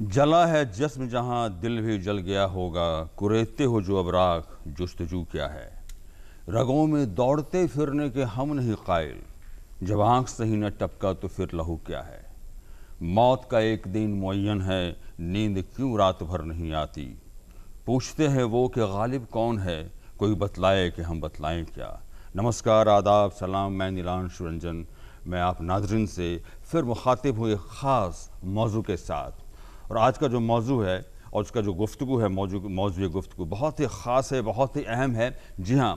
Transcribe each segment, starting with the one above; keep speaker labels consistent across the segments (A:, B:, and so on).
A: جلا ہے جسم جہاں دل بھی جل گیا ہوگا، کریدتے ہو جو اب راگ جستجو کیا ہے۔ رگوں میں دوڑتے پھرنے کے ہم نہیں قائل، جب آنکھ سے ہی نہ ٹپکا تو پھر لہو کیا ہے۔ موت کا ایک دن معین ہے، نیند کیوں رات بھر نہیں آتی۔ پوچھتے ہیں وہ کہ غالب کون ہے، کوئی بتلائے کہ ہم بتلائیں کیا۔ نمسکار، آداب، سلام، میں نیلانش رنجن، میں آپ ناظرین سے پھر مخاطب ہوں ایک خاص موضوع کے ساتھ۔ اور آج کا جو موضوع ہے اور اس کا جو گفتگو ہے، موضوع گفتگو بہت ہی خاص ہے، بہت ہی اہم ہے۔ جی ہاں،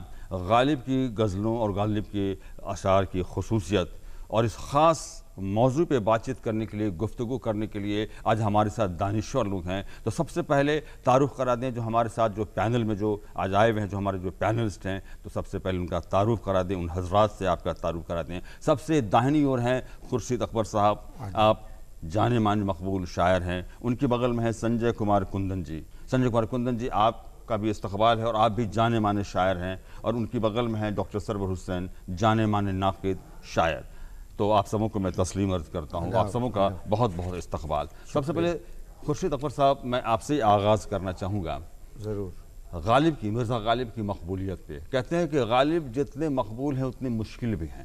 A: غالب کی غزلوں اور غالب کے اشعار کی خصوصیت اور اس خاص موضوع پہ بات چیت کرنے کے لیے، گفتگو کرنے کے لیے آج ہمارے ساتھ دانشور لوگ ہیں۔ تو سب سے پہلے تعارف کرا دیں جو ہمارے ساتھ جو پینل میں جو آج آئے ہوئے ہیں، جو ہمارے جو پینلسٹ ہیں، تو سب سے پہلے ان کا تعارف کرا دیں، ان حضرات سے آپ کا تعارف کرا دیں۔ سب سے داہنی اور ہیں خورشید اکبر صاحب، آپ جانے مانے مقبول شاعر ہیں۔ ان کے بغل میں ہے سنجے کمار کندن جی۔ سنجے کمار کندن جی، آپ کا بھی استقبال ہے اور آپ بھی جانے مانے شاعر ہیں۔ اور ان کی بغل میں ہیں ڈاکٹر سرور حسین، جانے مانے ناقد شاعر۔ تو آپ سبوں کو میں تسلیم عرض کرتا ہوں، آپ سبوں کا بہت بہت استقبال۔ سب سے پہلے خورشید اکبر صاحب، میں آپ سے آغاز کرنا چاہوں گا
B: ضرور
A: غالب کی، مرزا غالب کی مقبولیت پہ۔ کہتے ہیں کہ غالب جتنے مقبول ہیں اتنے مشکل بھی ہیں،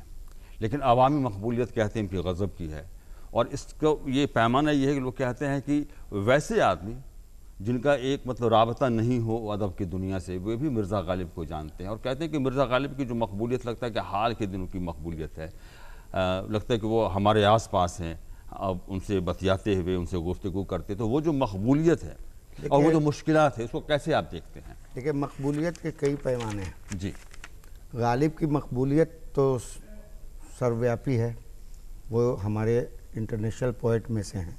A: لیکن عوامی مقبولیت کہتے ہیں ان کی غضب کی ہے۔ اور اس کو یہ پیمانہ یہ ہے کہ لوگ کہتے ہیں کہ ویسے آدمی جن کا ایک رابطہ نہیں ہو ادب کی دنیا سے، وہ بھی مرزا غالب کو جانتے ہیں اور کہتے ہیں کہ مرزا غالب کی جو مقبولیت لگتا ہے کہ حال کے دنوں کی مقبولیت ہے، لگتا ہے کہ وہ ہمارے آس پاس ہیں، اب ان سے بتیاتے ہوئے ان سے گفتگو کرتے، تو وہ جو مقبولیت ہے اور وہ جو مشکلات ہے، اس کو کیسے آپ دیکھتے ہیں؟
B: دیکھیں، مقبولیت کے کئی پیمانے ہیں۔
A: جی،
B: غالب کی مقبولیت تو سرویاپی ہے، وہ ہمارے انٹرنیشنل پوئٹ میں سے ہیں۔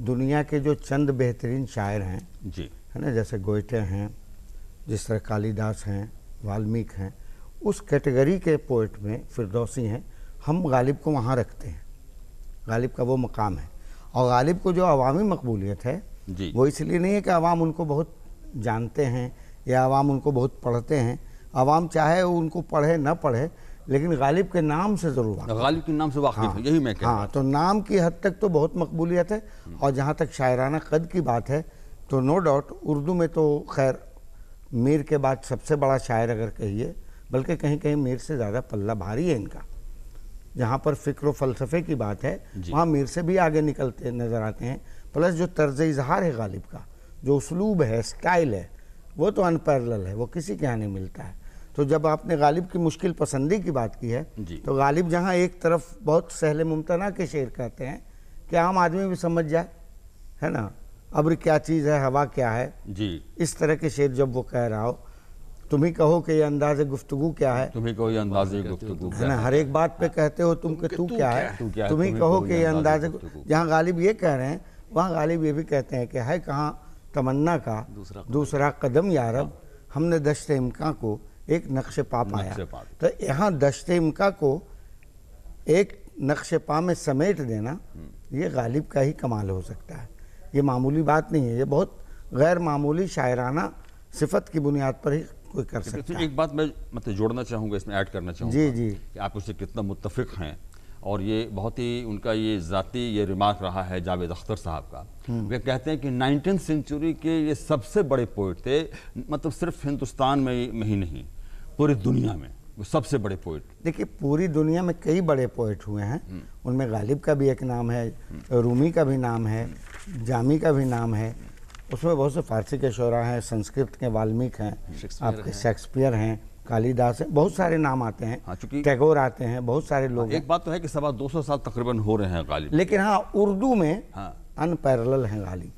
B: دنیا کے جو چند بہترین شاعر ہیں،
A: جی،
B: ہے نا، جیسے گوئٹے ہیں، جس طرح کالی داس ہیں، والمیک ہیں، اس کیٹیگری کے پوئٹ میں فردوسی ہیں، ہم غالب کو وہاں رکھتے ہیں۔ غالب کا وہ مقام ہے۔ اور غالب کو جو عوامی مقبولیت ہے،
A: جی،
B: وہ اس لیے نہیں ہے کہ عوام ان کو بہت جانتے ہیں یا عوام ان کو بہت پڑھتے ہیں۔ عوام چاہے ان کو پڑھے نہ پڑھے، لیکن غالب کے نام سے ضرور واقف ہے۔
A: غالب کے نام سے واقف ہے، یہی میں کہہ رہا ہوں۔
B: ہاں، تو نام کی حد تک تو بہت مقبولیت ہے۔ اور جہاں تک شاعرانہ قد کی بات ہے تو نو ڈاؤٹ اردو میں تو خیر میر کے بعد سب سے بڑا شاعر اگر کہیے، بلکہ کہیں کہیں میر سے زیادہ پلہ بھاری ہے ان کا۔ جہاں پر فکر و فلسفے کی بات ہے، وہاں میر سے بھی آگے نکلتے نظر آتے ہیں۔ پلس جو طرز اظہار ہے غالب کا، جو اسلوب ہے، سٹائل ہے، وہ تو انپیرلل ہے، وہ کسی کے یہاں نہیں ملتا ہے۔ تو جب آپ نے غالب کی مشکل پسندی کی بات کی ہے، تو غالب جہاں ایک طرف بہت سہل ممتنع کے شعر کہتے ہیں کہ عام آدمی بھی سمجھ جائے، ہے نا، ابر کیا چیز ہے، ہوا کیا ہے،
A: جی،
B: اس طرح کے شعر جب وہ کہہ رہا ہو، تم ہی کہو کہ یہ انداز گفتگو کیا ہے،
A: تمہیں کوئی انداز گفتگو
B: ہے نا، ہر ایک بات پہ کہتے ہو تم کہ تو کیا ہے، تم ہی کہو کہ یہ انداز گفتگو۔ جہاں غالب یہ کہہ رہے ہیں، وہاں غالب یہ بھی کہتے ہیں کہ ہے کہاں تمنا کا دوسرا قدم یارب، ہم نے دشت امکان کو ایک نقش پا پایا۔ تو یہاں دشت امکان کو ایک نقش پا میں سمیٹ دینا، یہ غالب کا ہی کمال ہو سکتا ہے۔ یہ معمولی بات نہیں ہے، یہ بہت غیر معمولی شاعرانہ صفت کی بنیاد پر ہی کوئی کر سکتا ہے۔
A: ایک بات میں جوڑنا چاہوں گا، اس میں ایڈ کرنا چاہوں گا کہ آپ اس سے کتنا متفق ہیں، اور یہ بہت ہی ان کا یہ ذاتی یہ ریمارک رہا ہے جاوید اختر صاحب کا۔ وہ کہتے ہیں کہ 19 سینچری کے یہ سب سے بڑے پوئٹ تھے، صرف ہندوستان میں ہی نہیں، پوری دنیا میں وہ سب سے بڑے پوئٹ۔
B: دیکھیے، پوری دنیا میں کئی بڑے پوئٹ ہوئے ہیں، ان میں غالب کا بھی ایک نام ہے، رومی کا بھی نام ہے، جامی کا بھی نام ہے، اس میں بہت سے فارسی کے شعراء ہیں، سنسکرت کے والمیک ہیں، آپ کے شیکسپیئر ہیں، کالی داس ہیں، بہت سارے نام آتے ہیں، ٹیگور آتے ہیں، بہت سارے لوگ۔
A: ایک بات تو ہے کہ 250 سال تقریباً ہو رہے ہیں غالب،
B: لیکن ہاں، اردو میں ان پیرلل ہیں غالب۔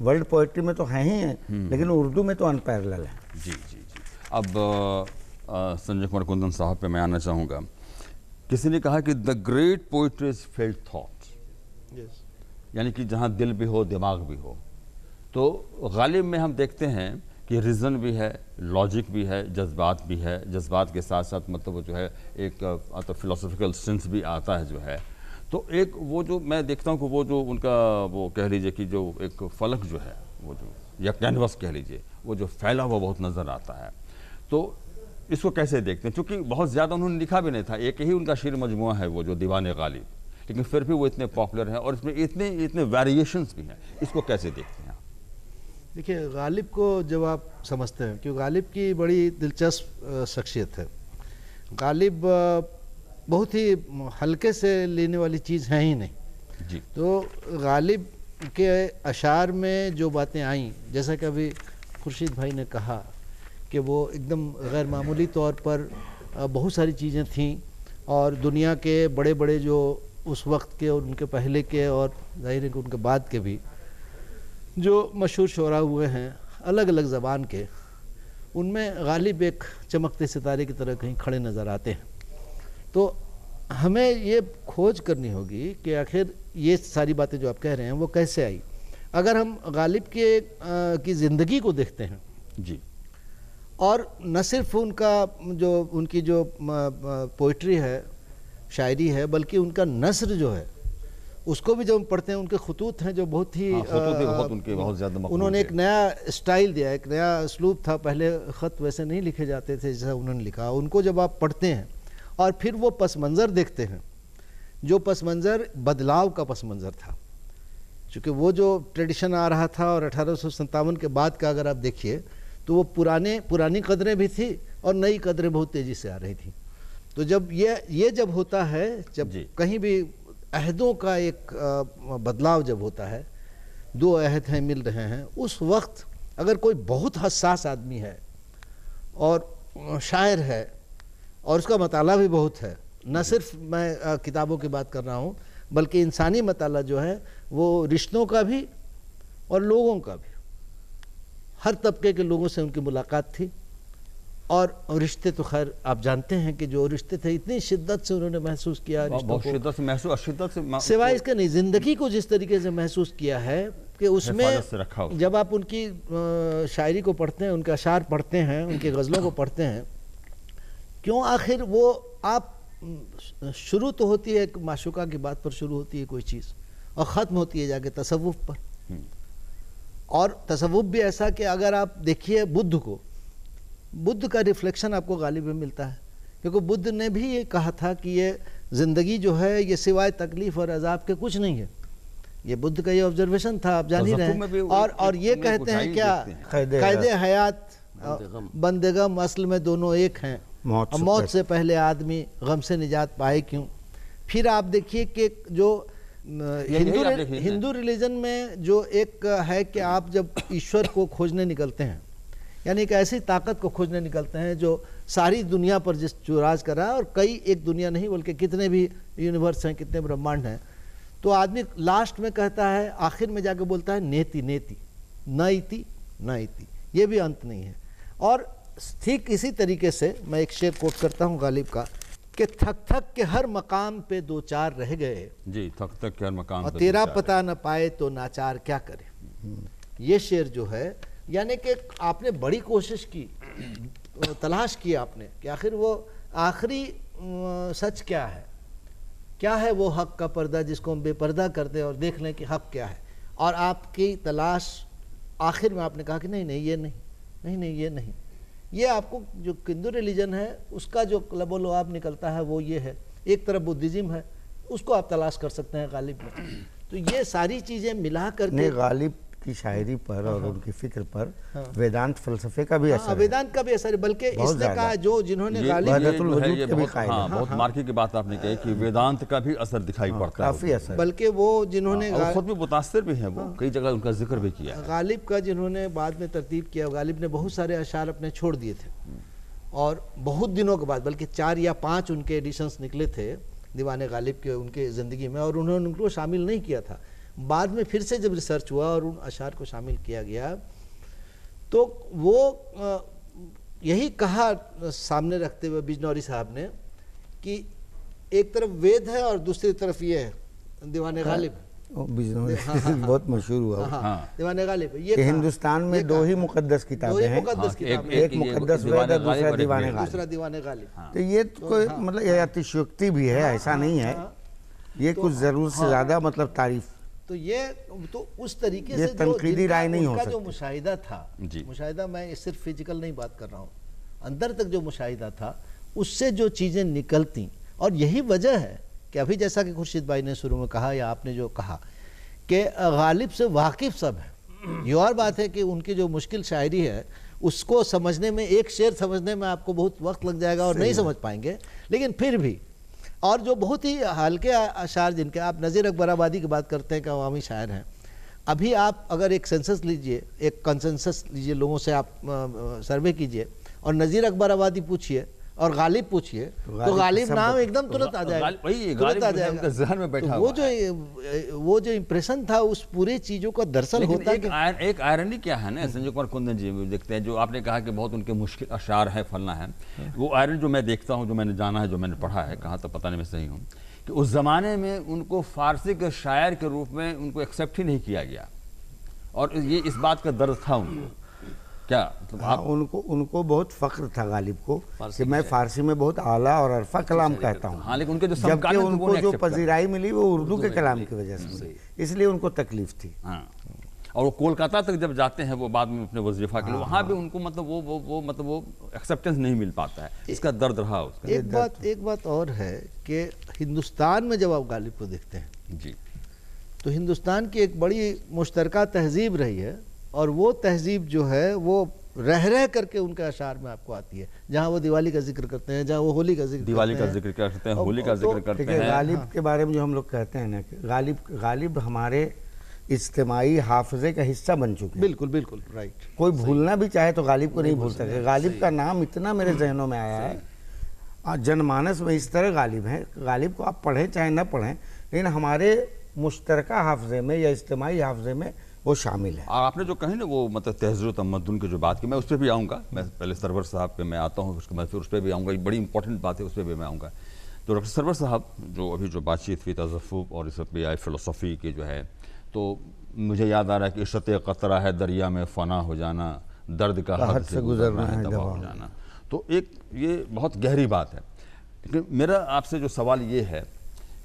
B: ورلڈ پوئٹری میں تو ہیں ہی ہیں، لیکن اردو میں تو ان پیرلل ہیں۔
A: جی جی جی۔ اب سنجے کمار کندن صاحب پہ میں آنا چاہوں گا۔ کسی نے کہا کہ the great poetries field thought, یعنی کہ جہاں دل بھی ہو دماغ بھی ہو۔ تو غالب میں ہم دیکھتے ہیں کہ ریزن بھی ہے، لاجک بھی ہے، جذبات بھی ہے، جذبات کے ساتھ ساتھ جو ہے ایک فلسفیکل سینس بھی آتا ہے جو ہے۔ تو ایک وہ جو میں دیکھتا ہوں کہ وہ جو ان کا وہ کہہ لیجئے کہ جو ایک فلک جو ہے، وہ جو یا کینوس کہہ لیجئے، وہ جو پھیلا ہوا بہت نظر آتا ہے۔ تو اس کو کیسے دیکھتے ہیں؟ چونکہ بہت زیادہ انہوں نے لکھا بھی نہیں تھا، ایک ہی ان کا شعر مجموعہ ہے وہ جو دیوان غالب، لیکن پھر بھی وہ اتنے پاپولر ہیں اور اس میں اتنے ویریشنز بھی ہیں. اس کو کیسے دیکھتے ہیں آپ؟
C: دیکھیے غالب کو جب آپ سمجھتے ہیں کہ غالب کی بڑی دلچسپ شخصیت ہے. غالب بہت ہی ہلکے سے لینے والی چیز ہے ہی نہیں.
A: جی.
C: تو غالب کے اشعار میں جو باتیں آئیں، جیسا کہ ابھی خورشید بھائی نے کہا کہ وہ ایک دم غیر معمولی طور پر بہت ساری چیزیں تھیں، اور دنیا کے بڑے بڑے جو اس وقت کے اور ان کے پہلے کے اور ظاہر ہے کہ ان کے بعد کے بھی جو مشہور شعراء ہوئے ہیں الگ الگ زبان کے، ان میں غالب ایک چمکتے ستارے کی طرح کہیں کھڑے نظر آتے ہیں. تو ہمیں یہ کھوج کرنی ہوگی کہ آخر یہ ساری باتیں جو آپ کہہ رہے ہیں وہ کیسے آئی. اگر ہم غالب کی زندگی کو دیکھتے ہیں
A: جی،
C: اور نہ صرف ان کی جو پوئٹری ہے، شاعری ہے، بلکہ ان کا نثر جو ہے اس کو بھی جب ہم پڑھتے ہیں، ان کے خطوط ہیں جو بہت ہی
A: بہت زیادہ مقبول
C: انہوں نے ایک نیا اسٹائل دیا، ایک نیا اسلوب تھا. پہلے خط ویسے نہیں لکھے جاتے تھے جیسا انہوں نے لکھا. ان کو جب آپ پڑھتے ہیں اور پھر وہ پس منظر دیکھتے ہیں، جو پس منظر بدلاؤ کا پس منظر تھا، چونکہ وہ جو ٹریڈیشن آ رہا تھا اور 1857 کے بعد کا اگر آپ دیکھیے تو وہ پرانی قدریں بھی تھی اور نئی قدریں بہت تیزی سے آ رہی تھیں. تو جب یہ جب ہوتا ہے، جب کہیں بھی عہدوں کا ایک بدلاؤ جب ہوتا ہے، دو عہد ہیں مل رہے ہیں، اس وقت اگر کوئی بہت حساس آدمی ہے اور شاعر ہے اور اس کا مطالعہ بھی بہت ہے، نہ صرف میں کتابوں کی بات کر رہا ہوں بلکہ انسانی مطالعہ جو ہے وہ رشتوں کا بھی اور لوگوں کا بھی، ہر طبقے کے لوگوں سے ان کی ملاقات تھی. اور رشتے تو خیر آپ جانتے ہیں کہ جو رشتے تھے اتنی شدت سے انہوں نے محسوس کیا رشتوں کو،
A: شدت سے
C: سوائے اس کے نہیں، زندگی کو جس طریقے سے محسوس کیا ہے کہ اس میں جب آپ ان کی شاعری کو پڑھتے ہیں، ان کے اشعار پڑھتے ہیں، ان کی غزلوں کو پڑھتے ہیں، کیوں آخر وہ آپ شروع تو ہوتی ہے ایک معشوقہ کی بات پر شروع ہوتی ہے کوئی چیز اور ختم ہوتی ہے جا کے تصوف پر. اور تصوف بھی ایسا کہ اگر آپ دیکھیے بدھ کا ریفلیکشن آپ کو غالب میں ملتا ہے، کیونکہ بدھ نے بھی یہ کہا تھا کہ یہ زندگی جو ہے یہ سوائے تکلیف اور عذاب کے کچھ نہیں ہے. یہ بدھ کا یہ آبزرویشن تھا، آپ جان ہی رہے ہیں. اور یہ کہتے ہیں کیا، قید حیات بندغم اصل میں دونوں ایک ہیں، موت سے پہلے آدمی غم سے نجات پائے کیوں. پھر آپ دیکھیے کہ جو ہندو ریلیجن میں جو ایک ہے کہ آپ جب ایشور کو کھوجنے نکلتے ہیں، یعنی ایک ایسی طاقت کو کھوجنے نکلتے ہیں جو ساری دنیا پر جو راج کر رہا ہے، اور کئی ایک دنیا نہیں بلکہ کتنے بھی یونیورس ہیں، کتنے برہمانڈ ہیں، تو آدمی لاسٹ میں کہتا ہے، آخر میں جا کے بولتا ہے نیتی نیتی نائتی نائتی، یہ بھی انت نہیں ہے. اور ٹھیک اسی طریقے سے میں ایک شعر کوٹ کرتا ہوں غالب کا کہ تھک تھک کے ہر مقام پہ دو چار رہ گئے،
A: جی، تھک تھک کے ہر مقام
C: اور تیرا پتہ نہ پائے تو ناچار کیا کرے. یہ شعر جو ہے یعنی کہ آپ نے بڑی کوشش کی، تلاش کی آپ نے کہ آخر وہ آخری سچ کیا ہے وہ حق کا پردہ جس کو ہم بے پردہ کر دیں اور دیکھ لیں کہ حق کیا ہے. اور آپ کی تلاش آخر میں آپ نے کہا کہ نہیں یہ نہیں، یہ آپ کو جو ہندو ریلیجن ہے اس کا جو لب و لعاب نکلتا ہے وہ یہ ہے. ایک طرف بدھزم ہے، اس کو آپ تلاش کر سکتے ہیں غالب میں. تو یہ ساری چیزیں ملا کر کے
B: غالب کی شاعری پر اور ان کی فکر پر ویدانت فلسفے کا بھی اثر ہے.
C: ویدانت کا بھی اثر ہے، بلکہ اس نے کہا جنہوں نے غالب
A: بہت مارکی کی بات آپ نے کہی کہ ویدانت کا بھی اثر دکھائی پڑتا ہے،
B: کافی اثر،
C: بلکہ وہ جنہوں نے
A: خود بھی متاثر بھی ہیں، وہ کئی جگہ ان کا ذکر بھی کیا ہے.
C: غالب کا جنہوں نے بعد میں ترتیب کیا، غالب نے بہت سارے اشعار اپنے چھوڑ دیے تھے، اور بہت دنوں کے بعد بلکہ 4 یا 5 ان کے ایڈیشنز نکلے تھے دیوان غالب کے ان کے زندگی میں، اور انہوں نے ان کو شامل نہیں کیا تھا. بعد میں پھر سے جب ریسرچ ہوا اور ان اشعار کو شامل کیا گیا تو وہ یہی کہا سامنے رکھتے ہوئے بجنوری صاحب نے کہ ایک طرف وید ہے اور دوسری طرف یہ ہے دیوان غالب.
B: بہت مشہور ہوا
C: دیوان غالب
B: کہ ہندوستان میں 2 ہی مقدس کتابیں ہیں، ایک مقدس وید اور دوسرا
C: دیوان غالب.
B: تو یہ کوئی مطلب یہ اتشیوکتی بھی ہے، ایسا نہیں ہے، یہ کچھ ضرور سے زیادہ مطلب تعریف.
C: تو اس طریقے سے
B: تنقیدی رائے نہیں ہو سکتی.
C: جو مشاہدہ تھا، مشاہدہ میں صرف فزیکل نہیں بات کر رہا ہوں، اندر تک جو مشاہدہ تھا اس سے جو چیزیں نکلتی، اور یہی وجہ ہے کہ ابھی جیسا کہ خورشید بھائی نے شروع میں کہا یا آپ نے جو کہا کہ غالب سے واقف سب ہیں. یہ اور بات ہے کہ ان کی جو مشکل شاعری ہے اس کو سمجھنے میں، ایک شعر سمجھنے میں آپ کو بہت وقت لگ جائے گا اور نہیں سمجھ پائیں گے، لیکن پھر بھی اور جو بہت ہی ہلکے اشعار جن کے آپ نذیر اکبر آبادی کی بات کرتے ہیں کہ عوامی شاعر ہیں، ابھی آپ اگر ایک سینسس لیجئے، ایک کنسنسس لیجئے، لوگوں سے آپ سروے کیجئے اور نذیر اکبر آبادی پوچھئے اور غالب پوچھئے تو غالب نام ایک دم ترنت آ جائے گا.
A: ذہن میں بیٹھا
C: وہ جو امپریشن تھا اس پورے چیزوں کا دراصل ہوتا ہے.
A: ایک آئرنی کیا ہے نا سنجے کمار کندن جی دیکھتے ہیں، جو آپ نے کہا کہ بہت ان کے مشکل اشعار ہیں فلنا ہے، وہ آئرن جو میں دیکھتا ہوں، جو میں نے جانا ہے، جو میں نے پڑھا ہے، کہاں تک پتہ نہیں میں صحیح ہوں، کہ اس زمانے میں ان کو فارسی کے شاعر کے روپ میں ان کو ایکسیپٹ ہی نہیں کیا گیا، اور یہ اس بات کا درد تھا ان کو. کیا
B: ان کو بہت فخر تھا غالب کو کہ میں فارسی میں بہت اعلیٰ اور عرفہ کلام کہتا ہوں،
A: لیکن ان کے
B: جبکہ ان کو جو پذیرائی ملی وہ اردو کے کلام کی وجہ سے ملی، اس لیے ان کو تکلیف تھی.
A: اور وہ کولکاتہ تک جب جاتے ہیں وہ بعد میں اپنے وظیفہ کے لیے، وہاں بھی ان کو مطلب وہ ایکسیپٹنس نہیں مل پاتا ہے، اس کا درد رہا اس کا.
C: ایک بات اور ہے کہ ہندوستان میں جب آپ غالب کو دیکھتے ہیں
A: جی
C: تو ہندوستان کی ایک بڑی مشترکہ تہذیب رہی ہے، اور وہ تہذیب جو ہے وہ رہ کر کے ان کے اشعار میں آپ کو آتی ہے. جہاں وہ دیوالی کا ذکر کرتے ہیں، جہاں وہ ہولی کا ذکر
A: دیوالی کا ذکر کرتے ہیں، ہولی کا ذکر کرتے ہیں.
B: غالب کے بارے میں جو ہم لوگ کہتے ہیں نا کہ غالب ہمارے اجتماعی حافظے کا حصہ بن چکے ہیں.
C: بالکل رائٹ.
B: کوئی بھولنا بھی چاہے تو غالب کو نہیں بھول سکے. غالب کا نام اتنا میرے ذہنوں میں آیا ہے، جن مانس میں اس طرح غالب ہیں. غالب کو آپ پڑھیں چاہے نہ پڑھیں، لیکن ہمارے مشترکہ حافظے میں یا اجتماعی حافظے میں وہ شامل ہے.
A: آپ نے جو کہیں نا وہ مطلب تہذیب و تمدن کی جو بات کی، میں اس پہ بھی آؤں گا. میں پہلے سرور صاحب پہ میں آتا ہوں، اس کے بعد پھر اس پہ بھی آؤں گا. ایک بڑی امپورٹنٹ بات ہے، اس پہ بھی میں آؤں گا. تو ڈاکٹر سرور صاحب جو ابھی جو بات چیت ہوئی تصوف اور اس پہ آئی فلسفی کی جو ہے، تو مجھے یاد آ رہا ہے کہ عشرت قطرہ ہے دریا میں فنا ہو جانا، درد کا حد سے گزرنا ہے دوا ہو جانا. تو ایک یہ بہت گہری بات ہے. لیکن میرا آپ سے جو سوال یہ ہے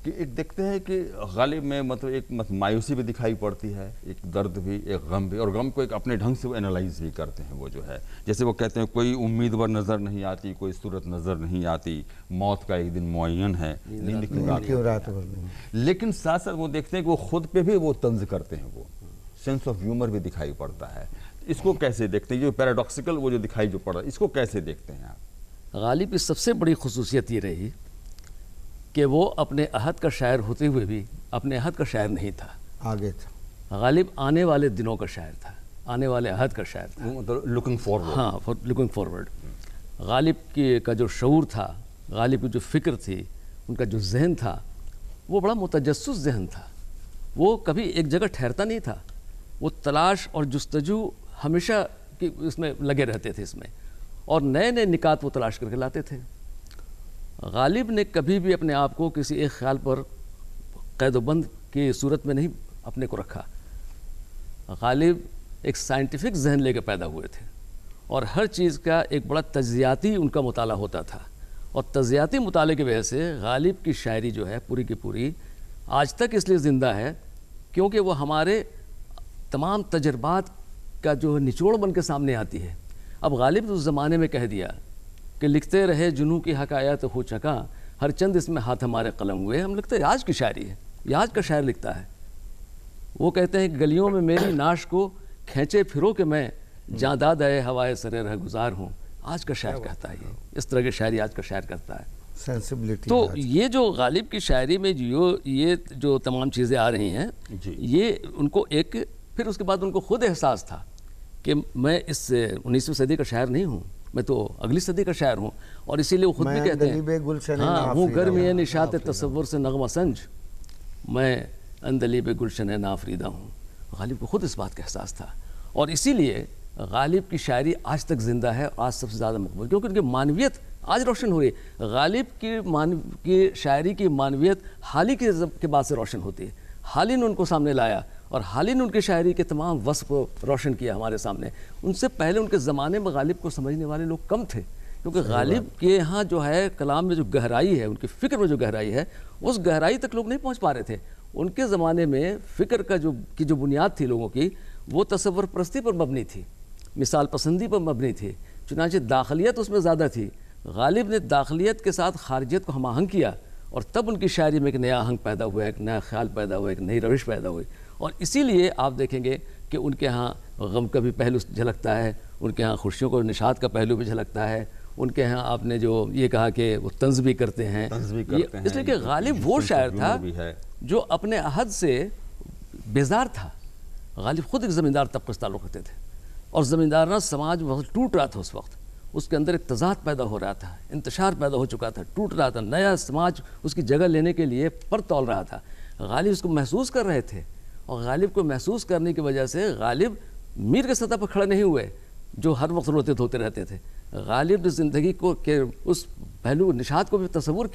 A: کہ ایک دیکھتے ہیں کہ غالب میں مطلب ایک مایوسی بھی دکھائی پڑتی ہے، ایک درد بھی، ایک غم بھی، اور غم کو ایک اپنے ڈھنگ سے وہ انالائز بھی کرتے ہیں. وہ جو ہے جیسے وہ کہتے ہیں کوئی امیدوار نظر نہیں آتی، کوئی صورت نظر نہیں آتی، موت کا ایک دن معین ہے، نیند کی رات. لیکن ساتھ ساتھ وہ دیکھتے ہیں کہ وہ خود پہ بھی وہ طنز کرتے ہیں، وہ سینس آف ہیومر بھی دکھائی پڑتا ہے. اس کو کیسے دیکھتے ہیں؟ جو پیراڈاکسیکل وہ جو دکھائی جو پڑ رہا ہے، اس کو کیسے دیکھتے ہیں آپ؟
D: غالب کی سب سے بڑی خصوصیت یہ رہی کہ وہ اپنے عہد کا شاعر ہوتے ہوئے بھی اپنے عہد کا شاعر نہیں تھا،
B: آگے تھا.
D: غالب آنے والے دنوں کا شاعر تھا، آنے والے عہد کا شاعر تھا.
A: مطلب لکنگ فارورڈ.
D: ہاں، لکنگ فارورڈ. غالب کا جو شعور تھا، غالب کی جو فکر تھی، ان کا جو ذہن تھا، وہ بڑا متجسس ذہن تھا. وہ کبھی ایک جگہ ٹھہرتا نہیں تھا. وہ تلاش اور جستجو ہمیشہ اس میں لگے رہتے تھے، اس میں، اور نئے نئے نکات وہ تلاش کر کے لاتے تھے. غالب نے کبھی بھی اپنے آپ کو کسی ایک خیال پر قید و بند کی صورت میں نہیں اپنے کو رکھا. غالب ایک سائنٹیفک ذہن لے کے پیدا ہوئے تھے، اور ہر چیز کا ایک بڑا تجزیاتی ان کا مطالعہ ہوتا تھا. اور تجزیاتی مطالعے کی وجہ سے غالب کی شاعری جو ہے پوری کی پوری آج تک اس لیے زندہ ہے کیونکہ وہ ہمارے تمام تجربات کا جو نچوڑ بن کے سامنے آتی ہے. اب غالب اس زمانے میں کہہ دیا کہ لکھتے رہے جنوں کی حکایت ہو چکا، ہر چند اس میں ہاتھ ہمارے قلم ہوئے. ہم لکھتے ہیں آج کی شاعری ہے، یہ آج کا شاعر لکھتا ہے. وہ کہتے ہیں کہ گلیوں میں میری ناش کو کھینچے پھرو کہ میں جاں داد اے ہوائے سرے رہ گزار ہوں. آج کا شاعر کہتا ہے، اس طرح کی شاعری آج کا شاعر کرتا ہے.
B: سینسبلٹی.
D: تو یہ جو غالب کی شاعری میں یہ جو تمام چیزیں آ رہی ہیں، یہ ان کو ایک پھر اس کے بعد ان کو خود احساس تھا کہ میں اس 19ویں صدی کا شاعر نہیں ہوں، میں تو اگلی صدی کا شاعر ہوں. اور اسی لیے وہ خود بھی کہتے ہیں ہاں ہوں گرمی نشاط تصور سے نغمہ سنج، میں اندلیب گلشن نافریدہ ہوں. غالب کو خود اس بات کا احساس تھا، اور اسی لیے غالب کی شاعری آج تک زندہ ہے، آج سب سے زیادہ مقبول، کیونکہ ان کی معنویت آج روشن ہو رہی ہے. غالب کی شاعری کی معنویت حالی کے بعد سے روشن ہوتی ہے. حالی نے ان کو سامنے لایا، اور حالی نے ان کی شاعری کے تمام وصف کو روشن کیا ہمارے سامنے. ان سے پہلے ان کے زمانے میں غالب کو سمجھنے والے لوگ کم تھے، کیونکہ غالب کے یہاں جو ہے کلام میں جو گہرائی ہے، ان کی فکر میں جو گہرائی ہے، اس گہرائی تک لوگ نہیں پہنچ پا رہے تھے. ان کے زمانے میں فکر کا جو بنیاد تھی لوگوں کی، وہ تصور پرستی پر مبنی تھی، مثال پسندی پر مبنی تھی. چنانچہ داخلیت اس میں زیادہ تھی. غالب نے داخلیت کے ساتھ خارجیت کو ہم آہنگ کیا، اور تب ان کی شاعری میں ایک نیا آہنگ پیدا ہوا، ایک نیا خیال پیدا ہوا، ایک نئی روش پیدا ہوئی. اور اسی لیے آپ دیکھیں گے کہ ان کے ہاں غم کا بھی پہلو جھلکتا ہے، ان کے ہاں خوشیوں کو نشاط کا پہلو بھی جھلکتا ہے. ان کے ہاں آپ نے جو یہ کہا کہ وہ طنز بھی کرتے ہیں، اس لیے کہ غالب وہ شاعر تھا جو اپنے عہد سے بیزار تھا. غالب خود ایک زمیندار طبقے سے تعلق رکھتے تھے، اور زمیندارانہ سماج بہت ٹوٹ رہا تھا اس وقت. اس کے اندر ایک تضاد پیدا ہو رہا تھا، انتشار پیدا ہو چکا تھا، ٹوٹ رہا تھا. نیا سماج اس کی جگہ لینے کے لیے پر تول رہا تھا. غالب اس کو محسوس کر رہے تھے، اور غالب کو محسوس کرنے کی وجہ سے غالب میر کے سطح پر کھڑے نہیں ہوئے جو ہر وقت روتے دھوتے رہتے تھے. غالب نے زندگی کو کہ اس پہلو نشاط کو بھی تصور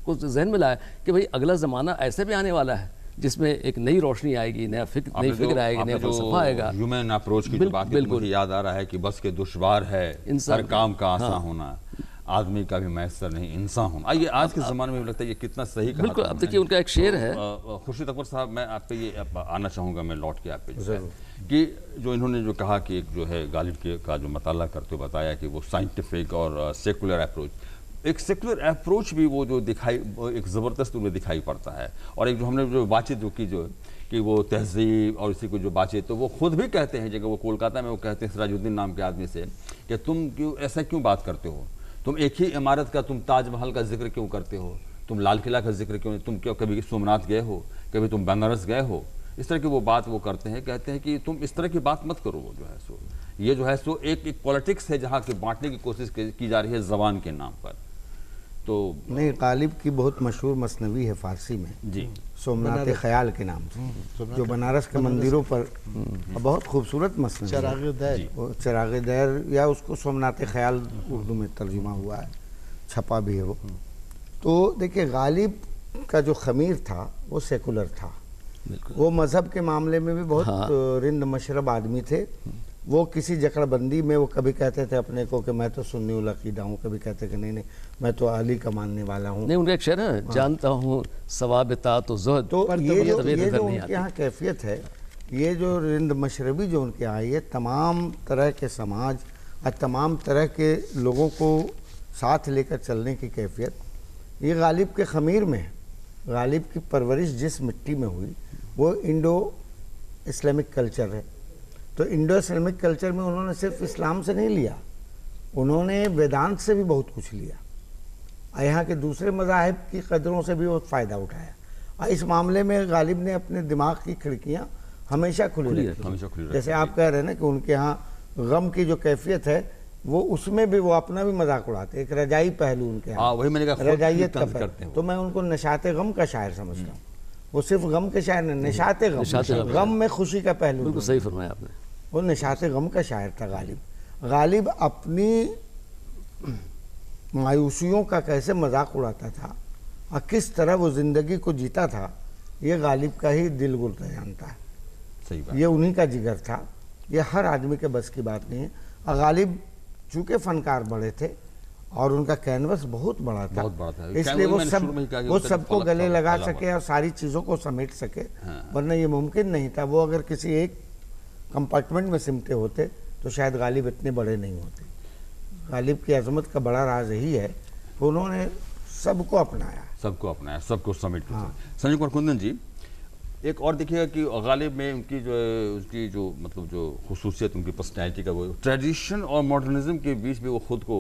D: کو ذہن میں لایا کہ بھئی اگلا زمانہ ایسے بھی آنے والا ہے جس میں ایک نئی روشنی آئے گی، نئی فکر آئے گی، نیا فلسفہ آئے گا.
A: ہیومن اپروچ کی جو بات ہے مجھے یاد آ رہا ہے کہ بس کے دشوار ہے ہر کام کا آسان ہونا، آدمی کا بھی میسر نہیں انسان ہونا. یہ آج کے زمانے میں لگتا ہے یہ کتنا صحیح کہا.
D: بالکل. اب دیکھیے ان کا ایک شعر ہے.
A: خورشید اکبر صاحب میں آپ پہ یہ آنا چاہوں گا، میں لوٹ کے آپ پہ جو ہے کہ جو انہوں نے جو کہا کہ ایک جو ہے غالب کا جو مطالعہ کرتے ہوئے بتایا کہ وہ سائنٹیفک اور سیکولر اپروچ، ایک سیکولر اپروچ بھی وہ جو دکھائی ایک زبردست ان میں دکھائی پڑتا ہے. اور ایک جو ہم نے جو بات چیت جو کی جو کہ وہ تہذیب اور اسی کو جو بات چیت، تو وہ خود بھی کہتے ہیں جگہ وہ کولکاتہ میں وہ کہتے ہیں سراج الدین نام کے آدمی سے کہ تم کیوں ایسا کیوں بات کرتے ہو، تم ایک ہی عمارت کا تم تاج محل کا ذکر کیوں کرتے ہو، تم لال قلعہ کا ذکر کیوں، تم کیوں کبھی سومناتھ گئے ہو، کبھی تم بنارس گئے ہو. اس طرح کی وہ بات وہ کرتے ہیں، کہتے ہیں کہ تم اس طرح کی بات مت کرو. وہ جو ہے سو یہ جو ہے سو ایک پولیٹکس ہے جہاں کہ بانٹنے کی کوشش کی جا رہی ہے زبان کے نام پر. تو
B: نہیں، غالب کی بہت مشہور مثنوی ہے فارسی میں
A: جی،
B: سومنات خیال کے نام سے، جو بنارس کے مندروں پر بہت خوبصورت مثنوی ہے. چراغ دیر یا اس کو سومنات خیال اردو میں ترجمہ ہوا ہے، چھپا بھی ہے وہ. تو دیکھیں غالب کا جو خمیر تھا وہ سیکولر تھا. وہ مذہب کے معاملے میں بھی بہت رند مشرب آدمی تھے. وہ کسی جکڑ بندی میں وہ کبھی کہتے تھے اپنے کو کہ میں تو سنی العقیدہ ہوں، کبھی کہتے کہ نہیں میں تو علی کا ماننے والا ہوں.
D: نہیں، ان کا ایک شعر ہے جانتا ہوں ثواب اطاعت و زہد.
B: تو یہ جو ان کے یہاں کیفیت ہے، یہ جو رند مشربی جو ان کے آئی ہے، تمام طرح کے سماج اور تمام طرح کے لوگوں کو ساتھ لے کر چلنے کی کیفیت، یہ غالب کے خمیر میں ہے. غالب کی پرورش جس مٹی میں ہوئی وہ انڈو اسلامک کلچر ہے. تو انڈو اسلامک کلچر میں انہوں نے صرف اسلام سے نہیں لیا، انہوں نے ویدانت سے بھی بہت کچھ لیا، اور یہاں کے دوسرے مذاہب کی قدروں سے بھی بہت فائدہ اٹھایا. اور اس معاملے میں غالب نے اپنے دماغ کی کھڑکیاں ہمیشہ کھلی رکھی. جیسے آپ کہہ رہے ہیں نا کہ ان کے ہاں غم کی جو کیفیت ہے وہ اس میں بھی وہ اپنا بھی مذاق اڑاتے. ایک رجائی پہلو ان کے ہاں، رجائیت کا پہلو. تو میں ان کو نشاط غم کا شاعر سمجھتا ہوں. وہ صرف غم کے شاعر نہیں، نشاط غم میں خوشی کا پہلو.
D: بالکل صحیح فرمایا آپ نے.
B: وہ نشاط غم کا شاعر تھا غالب. غالب اپنی مایوسیوں کا کیسے مذاق اڑاتا تھا اور کس طرح وہ زندگی کو جیتا تھا، یہ غالب کا ہی دل گرتا جانتا ہے. یہ انہی کا جگر تھا، یہ ہر آدمی کے بس کی بات نہیں ہے. اور غالب چونکہ فنکار بڑے تھے اور ان کا کینوس بہت بڑا تھا، اس لیے وہ سب کو گلے لگا سکے اور ساری چیزوں کو سمیٹ سکے، ورنہ یہ ممکن نہیں تھا. وہ اگر کسی ایک کمپارٹمنٹ میں سمٹے ہوتے تو شاید غالب اتنے بڑے نہیں ہوتے. غالب کی عظمت کا بڑا راز یہی ہے کہ انہوں نے سب کو اپنایا،
A: سب کو سمیٹ کر. سنجے کمار کندن جی، ایک اور دیکھیے گا کہ غالب میں ان کی جو مطلب جو خصوصیت ان کی پرسنالٹی کا، وہ ٹریڈیشن اور ماڈرنزم کے بیچ بھی وہ خود کو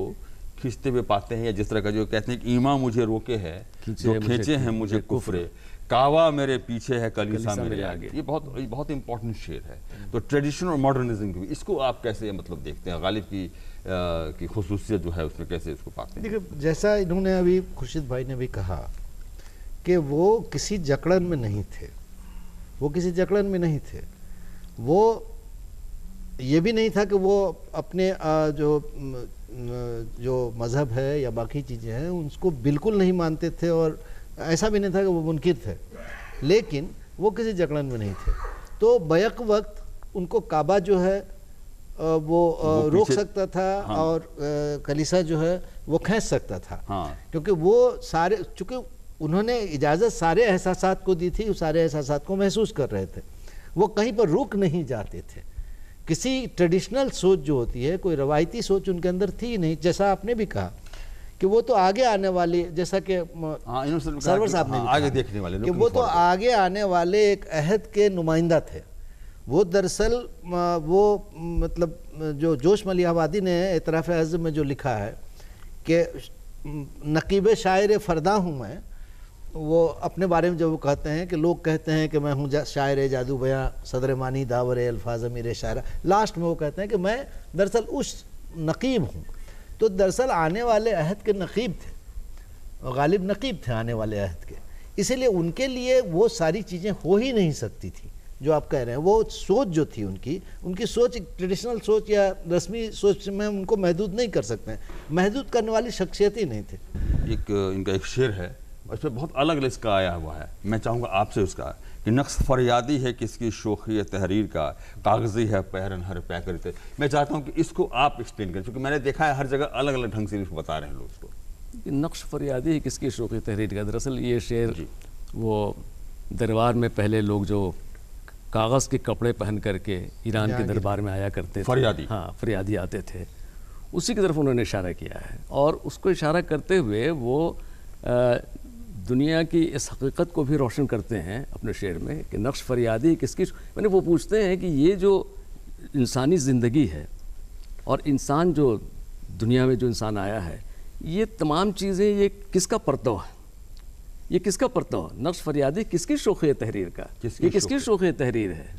A: کھینچتے ہوئے پاتے ہیں. یا جس طرح کا جو کہتے ہیں کہ ایمان مجھے روکے ہے، جو کھینچے ہیں مجھے کفر، کعوہ میرے پیچھے ہے کلیسا میرے آگے. یہ بہت امپورٹنٹ شعر ہے. تو ٹریڈیشن اور ماڈرنزم کی اس کو آپ کیسے مطلب دیکھتے ہیں؟ غالب کی خصوصیت جو ہے اس میں کیسے اس کو پاتے ہیں؟
C: دیکھیں، جیسا انہوں نے ابھی خورشید بھائی نے بھی کہا کہ وہ کسی جکڑن میں نہیں تھے، وہ یہ بھی نہیں تھا کہ وہ اپنے جو مذہب ہے یا باقی چیزیں ہیں اس کو بالکل نہیں مانتے تھے، اور ایسا بھی نہیں تھا کہ وہ منکر تھے، لیکن وہ کسی جکڑن میں نہیں تھے. تو بیک وقت ان کو کعبہ جو ہے وہ روک سکتا تھا اور کلیسا جو ہے وہ کھینچ سکتا تھا، کیونکہ وہ سارے چونکہ انہوں نے اجازت سارے احساسات کو دی تھی، وہ سارے احساسات کو محسوس کر رہے تھے. وہ کہیں پر رک نہیں جاتے تھے. کسی ٹریڈیشنل سوچ جو ہوتی ہے، کوئی روایتی سوچ ان کے اندر تھی نہیں. جیسا آپ نے بھی کہا کہ وہ تو آگے آنے والی، جیسا کہ سرور صاحب نے
A: آگے دیکھنے والے
C: کہ وہ تو آگے آنے والے ایک عہد کے نمائندہ تھے. وہ دراصل وہ مطلب جو جوش ملی آبادی نے اعتراف عزم میں جو لکھا ہے کہ نقیب شاعر فرداں ہوں میں، وہ اپنے بارے میں جو وہ کہتے ہیں کہ لوگ کہتے ہیں کہ میں ہوں شاعر جادو بیاں، صدر مانی داور الفاظ امیر شاعرہ، لاسٹ میں وہ کہتے ہیں کہ میں دراصل اس نقیب ہوں. تو دراصل آنے والے عہد کے نقیب تھے، غالب نقیب تھے آنے والے عہد کے، اسی لیے ان کے لیے وہ ساری چیزیں ہو ہی نہیں سکتی تھی جو آپ کہہ رہے ہیں. وہ سوچ جو تھی ان کی سوچ ٹریڈیشنل سوچ یا رسمی سوچ میں ان کو محدود نہیں کر سکتے ہیں، محدود کرنے والی شخصیت ہی نہیں تھے.
A: ان کا ایک شعر ہے، اس پہ بہت الگ اس کا آیا ہوا ہے، میں چاہوں گا آپ سے اس کا کہ نقص فریادی ہے کس کی شوخی تحریر کا، کاغذی ہے پیرن ہر پے کرتے. میں چاہتا ہوں کہ اس کو آپ ایکسپلین کریں، کیونکہ میں نے دیکھا ہے ہر جگہ الگ الگ ڈھنگ سے بتا رہے ہیں لوگ اس کو.
D: نقش فریادی ہے کس کی شوخی تحریر کا، دراصل یہ شعر وہ دربار میں پہلے لوگ جو کاغذ کے کپڑے پہن کر کے ایران کے دربار میں آیا کرتے تھے،
A: فریادی،
D: ہاں فریادی آتے تھے، اسی کی طرف انہوں نے اشارہ کیا ہے. اور اس کو اشارہ کرتے ہوئے وہ دنیا کی اس حقیقت کو بھی روشن کرتے ہیں اپنے شعر میں کہ نقش فریادی کس کی، میں نے وہ پوچھتے ہیں کہ یہ جو انسانی زندگی ہے اور انسان جو دنیا میں جو انسان آیا ہے، یہ تمام چیزیں یہ کس کا پرتو ہے، یہ کس کا پرتو ہے؟ نقش فریادی کس کی شوخی تحریر کا، یہ کس کی شوخی تحریر ہے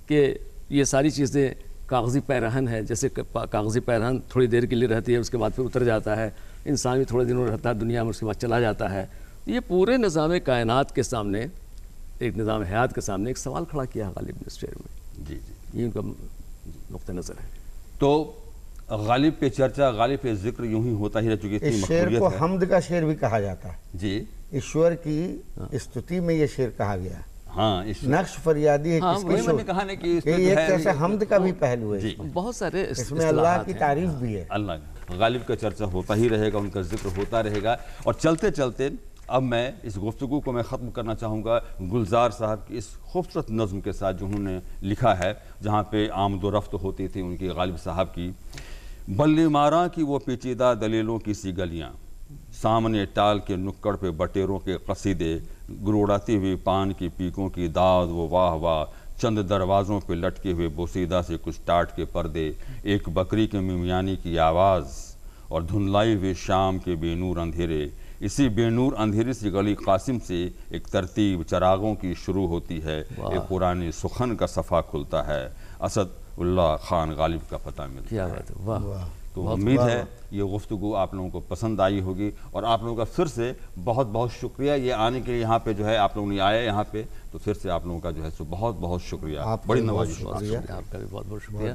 D: کہ یہ ساری چیزیں کاغذی پیرہن ہے. جیسے کاغذی پیرہن تھوڑی دیر کے لیے رہتی ہے، اس کے بعد پھر اتر جاتا ہے، انسان بھی تھوڑے دنوں رہتا ہے دنیا میں، اس کے بعد چلا جاتا ہے. یہ پورے نظام کائنات کے سامنے، ایک نظام حیات کے سامنے ایک سوال کھڑا کیا غالب نے اس شعر میں.
A: جی
D: یہ ان کا نقطہ نظر ہے.
A: تو غالب پہ چرچا، غالب پہ ذکر یوں ہی ہوتا ہی رہ چکی.
B: اس شعر کو حمد کا شعر بھی کہا جاتا ہے.
A: جی،
B: ایشور کی استوتی میں یہ شعر کہا گیا ہے.
A: ہاں،
B: نقش فریادی ہے کس کی شوخی، کہ یہ ایک ایسا حمد کا بھی پہلو ہے.
D: بہت سارے
B: اس میں اللہ کی تعریف بھی ہے.
A: اللہ غالب کا چرچا ہوتا ہی رہے گا، ان کا ذکر ہوتا رہے گا. اور چلتے چلتے اب میں اس گفتگو کو ختم کرنا چاہوں گا گلزار صاحب کی اس خوبصورت نظم کے ساتھ جو انہوں نے لکھا ہے، جہاں پہ آمد و رفت ہوتی تھی ان کی غالب صاحب کی. بلی ماراں کی وہ پیچیدہ دلیلوں کی سی گلیاں، سامنے ٹال کے نکڑ پہ بٹیروں کے قصیدے، گروڑاتی ہوئی پان کی پیکوں کی داد و واہ واہ، چند دروازوں پہ لٹکے ہوئے بوسیدہ سے کچھ ٹاٹ کے پردے، ایک بکری کے میمیانی کی آواز اور دھندلائی ہوئے شام کے بے نور اندھیرے. اسی بے نور اندھیرے سے گلی قاسم سے ایک ترتیب چراغوں کی شروع ہوتی ہے، ایک پرانی سخن کا صفحہ کھلتا ہے. اسد اللہ خان غالب کا پتہ ملتا ہے.
D: کیا بات ہے، واہ.
A: تو امید ہے یہ گفتگو آپ لوگوں کو پسند آئی ہوگی، اور آپ لوگوں کا پھر سے بہت بہت شکریہ یہ آنے کے لیے. یہاں پہ جو ہے آپ لوگوں نے آیا یہاں پہ، تو پھر سے آپ لوگوں کا جو ہے سو بہت بہت شکریہ. بڑی نوازش.
D: آپ کا بھی بہت بہت شکریہ.